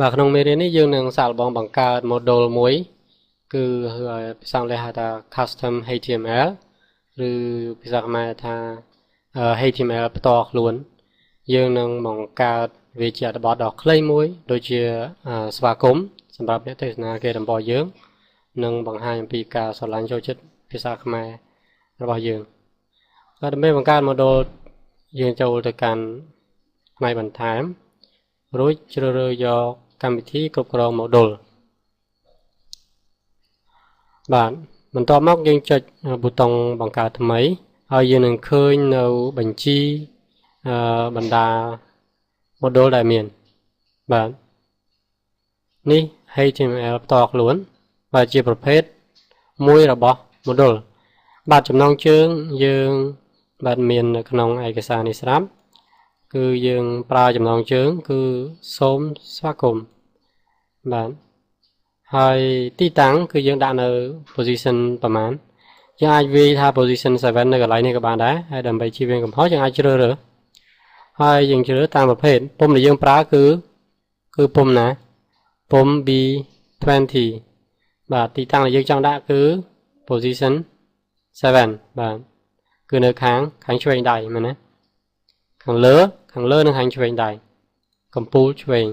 vàក្នុងមេរៀននេះយើងនឹងសាកល្បងបង្កើត module មួយគឺភាសាអង់គ្លេសហៅថា custom HTML ឬភាសាខ្មែរថា HTML ផ្ទាល់ខ្លួនយើងនឹងបង្កើតវាជាអត្ថបទដ៏ខ្លីមួយដូចជាស្វាគមន៍សម្រាប់អ្នកទេសនាគេរបស់យើងនិងបង្ហាញអំពីការស្រឡាញ់ចូលចិត្តភាសាខ្មែររបស់យើងហើយដើម្បីបង្កើត module យើងចូលទៅកាន់ផ្នែកបន្ថែមរួចជ្រើសរើសយកកម្មវិធីគ្រប់គ្រង module បាទបន្ទាប់មកយើងចុចប៊ូតុងបង្កើតថ្មីហើយយើងនឹងឃើញនៅបញ្ជីបណ្ដា module ដែលមានបាទនេះ HTML ផ្ទាល់ខ្លួនបាទជាប្រភេទមួយរបស់ module បាទចំណងជើងយើងបាទមាននៅក្នុងឯកសារនេះស្រាប់គឺយើងប្រើចំណងជើងគឺសូមស្វាគមន៍បាទហើយទីតាំងគឺយើងដាក់នៅ position ប្រមាណយើងអាចវាយថា position 7នៅកន្លែងនេះក៏បានដែរហើយដើម្បីជៀសវាងកំហុសយើងអាចជ្រើសរើសហើយយើងជ្រើសតាមប្រភេទពុម្ពដែលយើងប្រើគឺពុម្ពណាពុម្ព B20 បាទទីតាំងដែលយើងចង់ដាក់គឺ position 7បាទគឺនៅខាងឆ្វេងដៃមែនទេខាងលើនិងខាងឆ្វេងដៃកំពូលឆ្វេង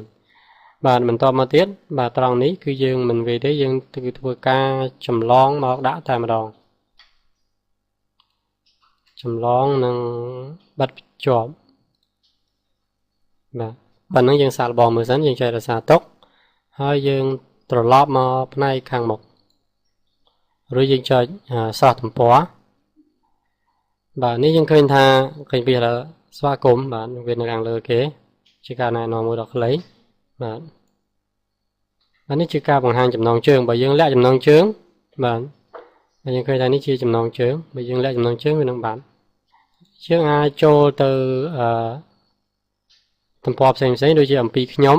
បាទបន្តមកទៀតបាទត្រង់នេះគឺយើងមិនវាយទេយើងធ្វើការចម្លងមកដាក់តែម្ដងចម្លងនិងបិទភ្ជាប់បាទប៉ុណ្ណឹងយើងសាកល្បងមើលសិនយើងចែករក្សាទុកហើយយើងត្រឡប់មកផ្នែកខាងមុខរួចយើងចុចស្រោះទំព័របាទនេះយើងឃើញថាឃើញពីស្វាគមន៍បាទវានៅខាងលើគេជាការណែនាំមួយដ៏ខ្លីបាទនេះជាការបង្ហាញចំណងជើងបើយើងលាក់ចំណងជើងបាទយើងឃើញថានេះជាចំណងជើងបើយើងលាក់ចំណងជើងវានឹងបាត់យើងអាចចូលទៅទំព័រផ្សេងដូចជាអំពីខ្ញុំ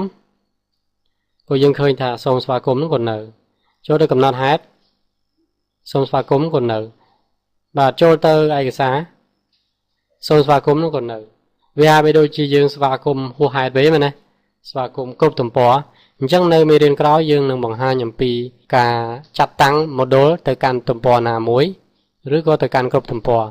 ព្រោះយើងឃើញថាសូមស្វាគមន៍នោះក៏នៅចូលទៅកំណត់ហេតុសូមស្វាគមន៍ក៏នៅបាទចូលទៅឯកសារសូមស្វាគមន៍នោះក៏នៅវាហាក់បីដូចជាយើងស្វាគមន៍ហួសហេតុវិញមែនទេស្វាគមន៍គ្រប់ទំព័រអញ្ចឹងនៅមេរៀនក្រោយយើងនឹងបង្ហាញអំពីការចាត់តាំង module ទៅកាន់ទំព័រណាមួយឬក៏ទៅកាន់គ្រប់ទំព័រ